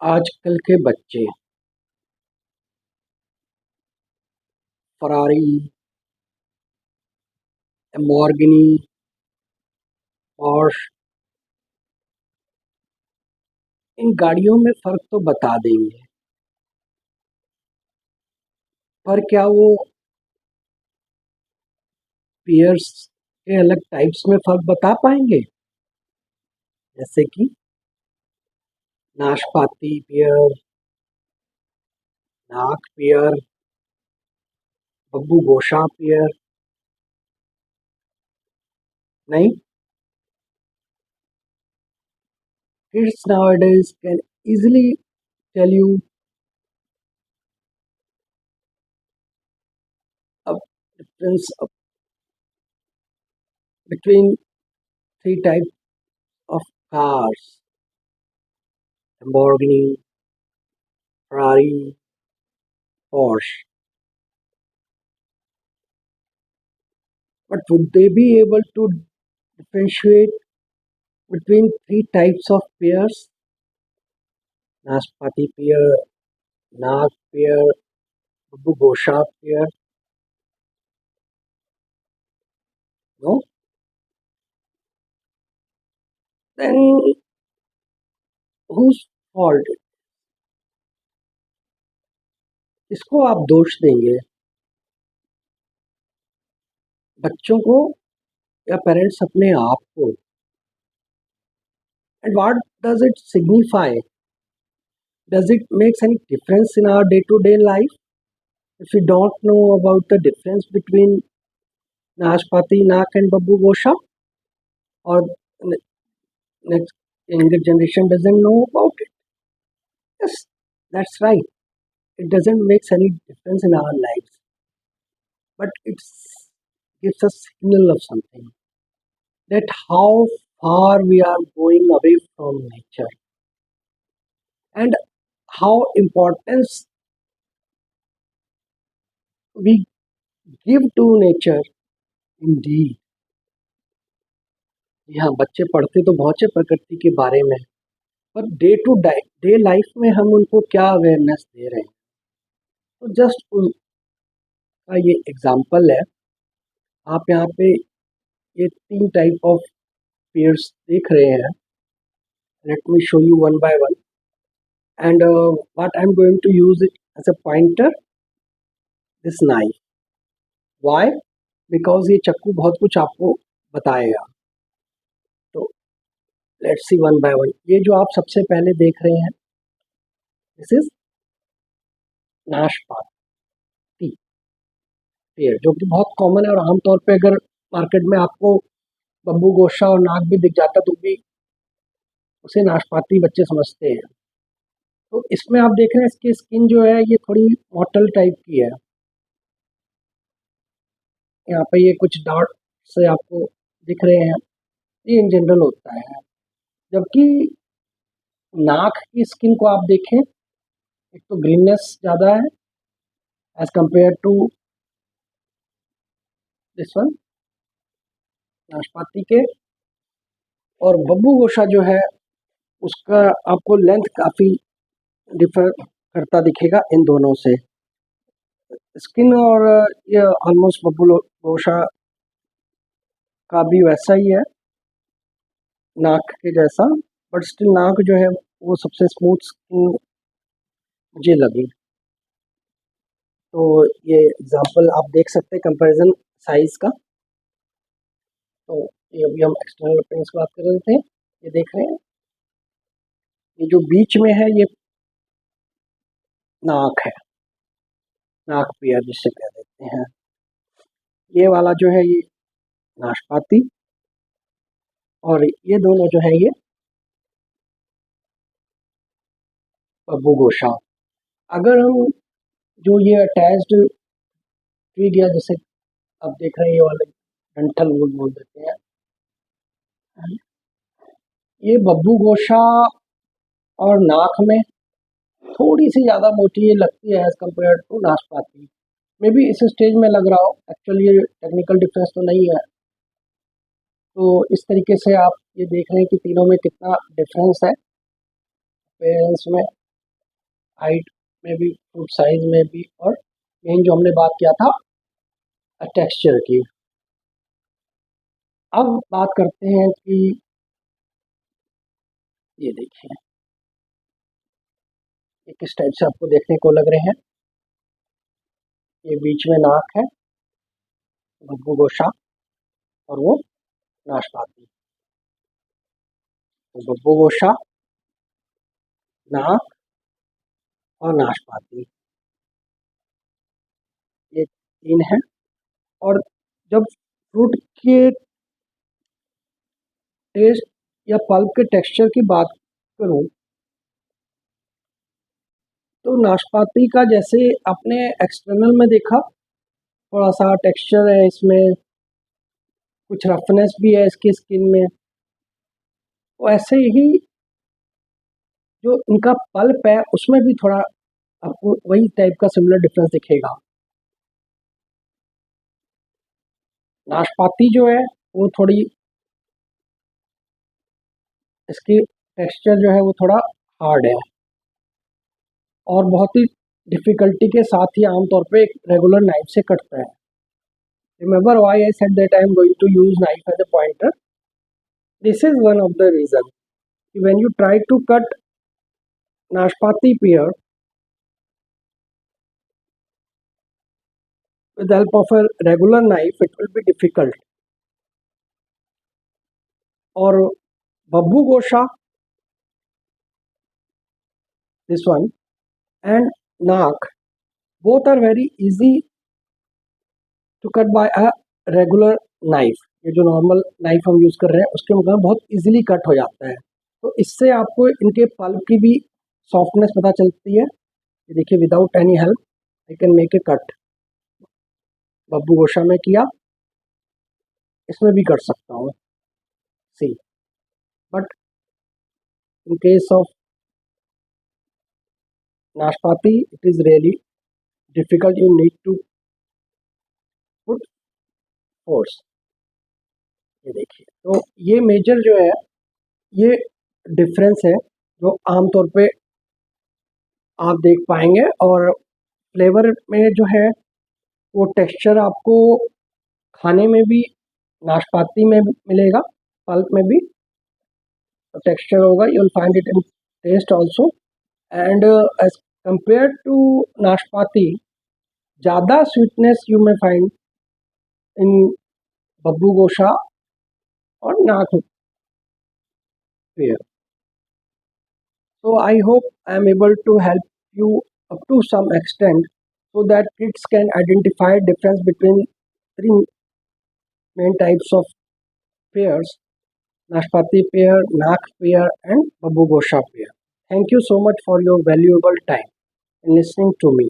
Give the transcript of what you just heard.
आजकल के बच्चे फरारी, लैम्बोर्गिनी, पोर्श इन गाड़ियों में फ़र्क तो बता देंगे, पर क्या वो पियर्स के अलग टाइप्स में फ़र्क बता पाएंगे? जैसे कि नाशपाती पियर, नाक पियर, बब्बू गोशा पियर? नहीं। Kids nowadays can easily tell you a difference between three types of cars: Lamborghini, Ferrari, Porsche. But would they be able to differentiate between three types of pears: Naspati pear, Nag pear, Babu Gosha pear? No? Then whose fault? इसको आप दोष देंगे? बच्चों को या parents अपने आप को? And what does it signify? Does it make any difference in our day-to-day life if we don't know about the difference between Nashpati, Nak and Babu Gosha? Or next younger generation doesn't know about it? Yes, that's right. It doesn't make any difference in our lives, but it gives a signal of something, that how far we are going away from nature and how importance we give to nature indeed. यहाँ बच्चे पढ़ते तो बहुत से प्रकृति के बारे में, per day to day life में हम उनको क्या अवेयरनेस दे रहे हैं? तो जस्ट उनका ये एग्जाम्पल है। आप यहाँ पे ये तीन टाइप ऑफ पेयर्स देख रहे हैं. Let me show you one by one, and what I'm going to use it as a pointer, this knife. Why? Because ये चक्कू बहुत कुछ आपको बताएगा. तो let's see one by one. ये जो आप सबसे पहले देख रहे हैं, दिस इज नाशपाती पेड़, जो कि बहुत कॉमन है और आमतौर पे अगर मार्केट में आपको बब्बू गोशा और नाक भी दिख जाता तो भी उसे नाशपाती बच्चे समझते हैं. तो इसमें आप देख रहे हैं इसकी स्किन जो है ये थोड़ी मोटल टाइप की है. यहाँ पे ये कुछ डॉट से आपको दिख रहे हैं, ये इन जनरल होता है. जबकि नाक की स्किन को आप देखें, एक तो ग्रीननेस ज़्यादा है as compare to this one नाशपाती के. और बब्बू गोशा जो है उसका आपको लेंथ काफ़ी डिफर करता दिखेगा इन दोनों से. स्किन और ये ऑलमोस्ट बब्बू गोशा का भी वैसा ही है, नाक के जैसा, बट स्टिल नाक जो है वो सबसे स्मूथ स्किन मुझे लगी. तो ये एग्जांपल आप देख सकते हैं कंपैरिजन साइज का. तो ये अभी हम एक्सटर्नल अपीयरेंस की बात कर रहे थे. ये देख रहे हैं, ये जो बीच में है ये नाक है, नाक पियर जिसे कह देते हैं. ये वाला जो है ये नाशपाती, और ये दोनों जो है ये बब्बू गोशा. अगर हम जो ये अटैच्ड ट्विग या जैसे आप देख रहे हैं ये वाले डंठल वुड बोल देते हैं, ये बब्बू गोशा और नाक में थोड़ी सी ज़्यादा मोटी ये लगती है एज कम्पेयर टू नाशपाती. मे बी इस स्टेज में लग रहा हो, एक्चुअली ये टेक्निकल डिफरेंस तो नहीं है. तो इस तरीके से आप ये देख रहे हैं कि तीनों में कितना डिफरेंस है पेरेंट्स में. हाइट में भी, फ्रूट साइज में भी, और मेन जो हमने बात किया था टेक्सचर की। अब बात करते हैं कि ये देखिए ये किस टाइप से आपको देखने को लग रहे हैं। ये बीच में नाक है, बब्बू गोशा, और वो नाशपाती। तो बब्बू गोशा, नाक और नाशपाती, ये तीन है। और जब फ्रूट के टेस्ट या पल्प के टेक्सचर की बात करूं, तो नाशपाती का जैसे आपने एक्सटर्नल में देखा, थोड़ा सा टेक्सचर है इसमें, कुछ रफनेस भी है इसकी स्किन में, तो ऐसे ही जो इनका पल्प है उसमें भी थोड़ा आपको वही टाइप का सिमिलर डिफरेंस दिखेगा। नाशपाती जो है वो थोड़ी, इसकी टेक्सचर जो है वो थोड़ा हार्ड है, और बहुत ही डिफ़िकल्टी के साथ ही आमतौर पे एक रेगुलर नाइफ से कटता है। Remember why I said that I am going to use knife as a pointer? This is one of the reason. When you try to cut नाशपाती pear with the help of a regular knife, it will be difficult. और बब्बू गोशा, this one, and नाक, both are very easy to cut by a regular knife। ये जो normal knife हम use कर रहे हैं उसके मुकाबले बहुत इजीली कट हो जाता है। तो इससे आपको इनके पल्प की भी सॉफ्टनेस पता चलती है। ये देखिए, without any help I can make a cut. बब्बू गोशा में किया, इसमें भी कर सकता हूँ, see. But in case of nashpati it is really difficult, you need to put force. ये देखिए, तो ये मेजर जो है, ये डिफरेंस है जो आमतौर पे आप देख पाएंगे। और फ्लेवर में जो है वो टेक्सचर आपको खाने में भी नाशपाती में मिलेगा, पल्प में भी टेक्सचर होगा, you will find it in taste also. And as compare to नाशपाती, ज़्यादा sweetness you may find in Babbugosha और नाक pear. So I hope I am able to help you up to some extent so that kids can identify difference between three main types of pears: Nashpati pear, Nak pear, and Babu Gosha pear. Thank you so much for your valuable time in listening to me.